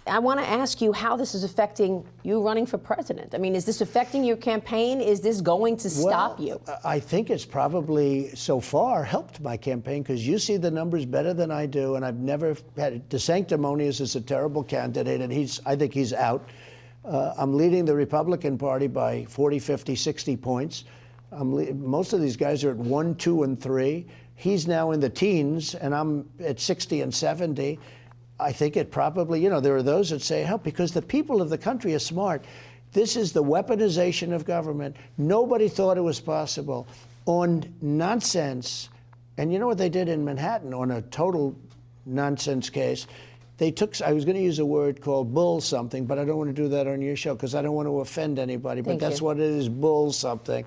I want to ask you how this is affecting you running for president. I mean, is this affecting your campaign? Is this going to stop you? I think it's probably so far helped my campaign, because you see the numbers better than I do, and I've never had DeSanctimonious is a terrible candidate, and I think he's out. I'm leading the Republican Party by 40, 50, 60 points. Most of these guys are at 1, 2, and 3. He's now in the teens, and I'm at 60 and 70. I think it probably, there are those that say help, because the people of the country are smart. This is the weaponization of government. Nobody thought it was possible on nonsense. And you know what they did in Manhattan on a total nonsense case? They took, I was going to use a word called bull something, but I don't want to do that on your show because I don't want to offend anybody, but that's what it is, bull something.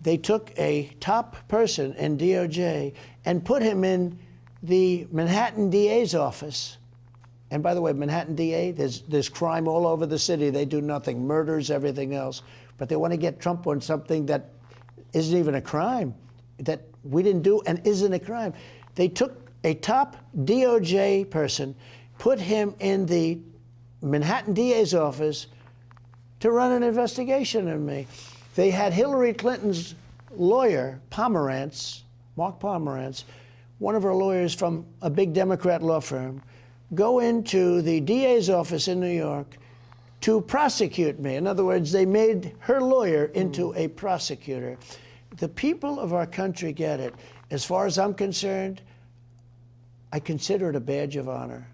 They took a top person in DOJ and put him in the Manhattan DA's office. And by the way, Manhattan DA, there's crime all over the city. They do nothing, murders, everything else. But they want to get Trump on something that isn't even a crime, that we didn't do and isn't a crime. They took a top DOJ person, put him in the Manhattan DA's office to run an investigation on me. They had Hillary Clinton's lawyer, Mark Pomerantz, one of her lawyers from a big Democrat law firm, go into the DA's office in New York to prosecute me. In other words, they made her lawyer into a prosecutor. The people of our country get it. As far as I'm concerned, I consider it a badge of honor.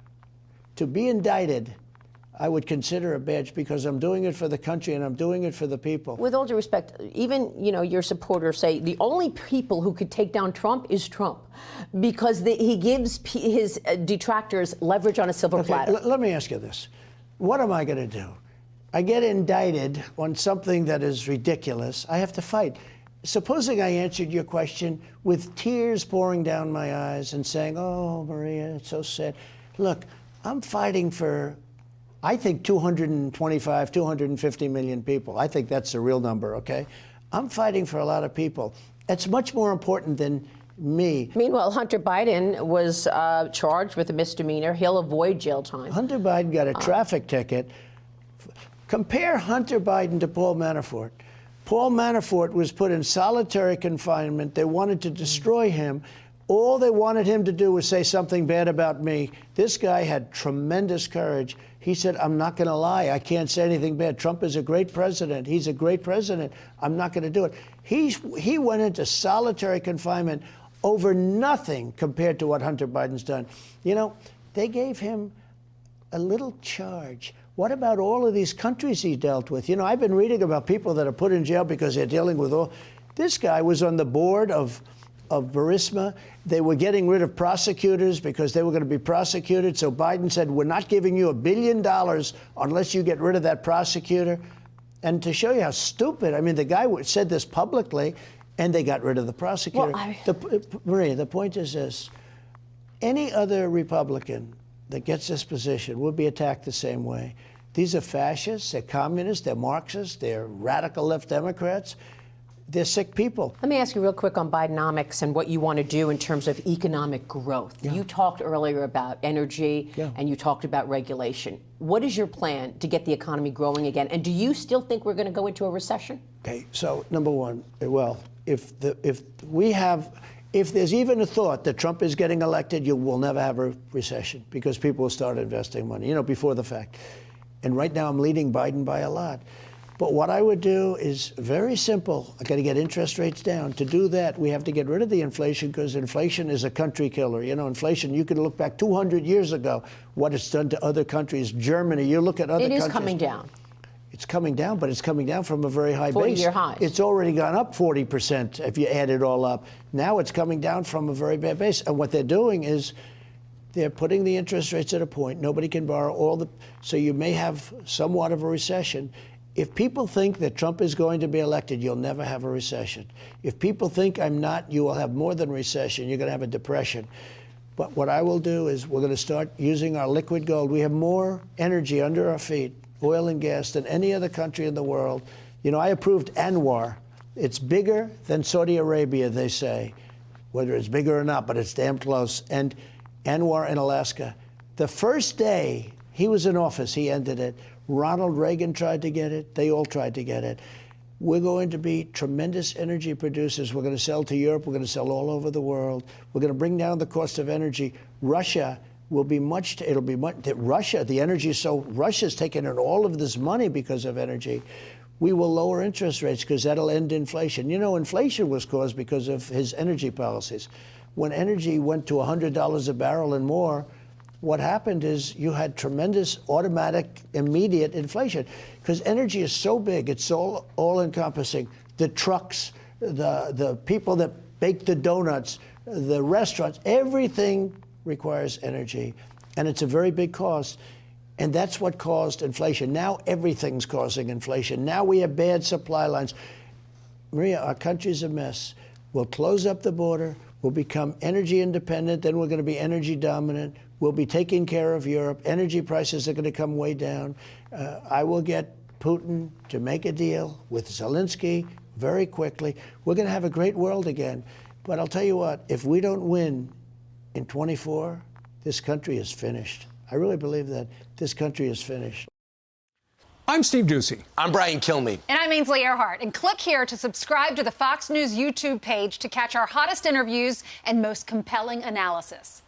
To be indicted, I would consider a badge, because I'm doing it for the country and I'm doing it for the people. With all due respect, even your supporters say the only people who could take down Trump is Trump, because he gives his detractors leverage on a silver platter. Let me ask you this. What am I going to do? I get indicted on something that is ridiculous. I have to fight. Supposing I answered your question with tears pouring down my eyes and saying, oh, Maria, it's so sad. Look, I'm fighting for, I think, 225, 250 million people. I think that's the real number, okay? I'm fighting for a lot of people. It's much more important than me. Meanwhile, Hunter Biden was charged with a misdemeanor. He'll avoid jail time. Hunter Biden got a traffic ticket. Compare Hunter Biden to Paul Manafort. Paul Manafort was put in solitary confinement. They wanted to destroy him. All they wanted him to do was say something bad about me. This guy had tremendous courage. He said, I'm not going to lie. I can't say anything bad. Trump is a great president. He's a great president. I'm not going to do it. He went into solitary confinement over nothing compared to what Hunter Biden's done. They gave him a little charge. What about all of these countries he dealt with? I've been reading about people that are put in jail because they're dealing with all. This guy was on the board of Burisma. They were getting rid of prosecutors because they were going to be prosecuted. So Biden said, we're not giving you $1 billion unless you get rid of that prosecutor. And to show you how stupid, I mean, the guy said this publicly, and they got rid of the prosecutor. Maria, the point is this. Any other Republican that gets this position will be attacked the same way. These are fascists, they're communists, they're Marxists, they're radical left Democrats. They're sick people. Let me ask you real quick on Bidenomics and what you want to do in terms of economic growth. Yeah. You talked earlier about energy, and you talked about regulation. What is your plan to get the economy growing again? And do you still think we're going to go into a recession? Okay, so number one, well, if there's even a thought that Trump is getting elected, you will never have a recession, because people will start investing money, before the fact. And right now I'm leading Biden by a lot. But what I would do is very simple. I got to get interest rates down. To do that, we have to get rid of the inflation, because inflation is a country killer. Inflation, you can look back 200 years ago, what it's done to other countries. Germany, you look at other countries. It is coming down. It's coming down, but it's coming down from a very high base. 40-year highs. It's already gone up 40% if you add it all up. Now it's coming down from a very bad base. And what they're doing is they're putting the interest rates at a point. Nobody can borrow so you may have somewhat of a recession. If people think that Trump is going to be elected, you'll never have a recession. If people think I'm not, you will have more than recession. You're going to have a depression. But what I will do is we're going to start using our liquid gold. We have more energy under our feet, oil and gas, than any other country in the world. I approved Anwar. It's bigger than Saudi Arabia, they say. Whether it's bigger or not, but it's damn close. And Anwar in Alaska. The first day He was in office. He ended it. Ronald Reagan tried to get it. They all tried to get it. We're going to be tremendous energy producers. We're going to sell to Europe. We're going to sell all over the world. We're going to bring down the cost of energy. Russia will be much, it'll be much, Russia, the energy, so Russia's taking in all of this money because of energy. We will lower interest rates because that'll end inflation. You know, inflation was caused because of his energy policies. When energy went to $100 a barrel and more, what happened is you had tremendous automatic, immediate inflation because energy is so big, it's all-encompassing. The trucks, the people that bake the donuts, the restaurants, everything requires energy, and it's a very big cost. And that's what caused inflation. Now everything's causing inflation. Now we have bad supply lines. Maria, our country's a mess. We'll close up the border. We'll become energy independent. Then we're going to be energy dominant. We'll be taking care of Europe. Energy prices are going to come way down. I will get Putin to make a deal with Zelensky very quickly. We're going to have a great world again. But I'll tell you what, if we don't win in 24, this country is finished. I really believe that. This country is finished. I'm Steve Doocy. I'm Brian Kilmeade. And I'm Ainsley Earhart. And click here to subscribe to the Fox News YouTube page to catch our hottest interviews and most compelling analysis.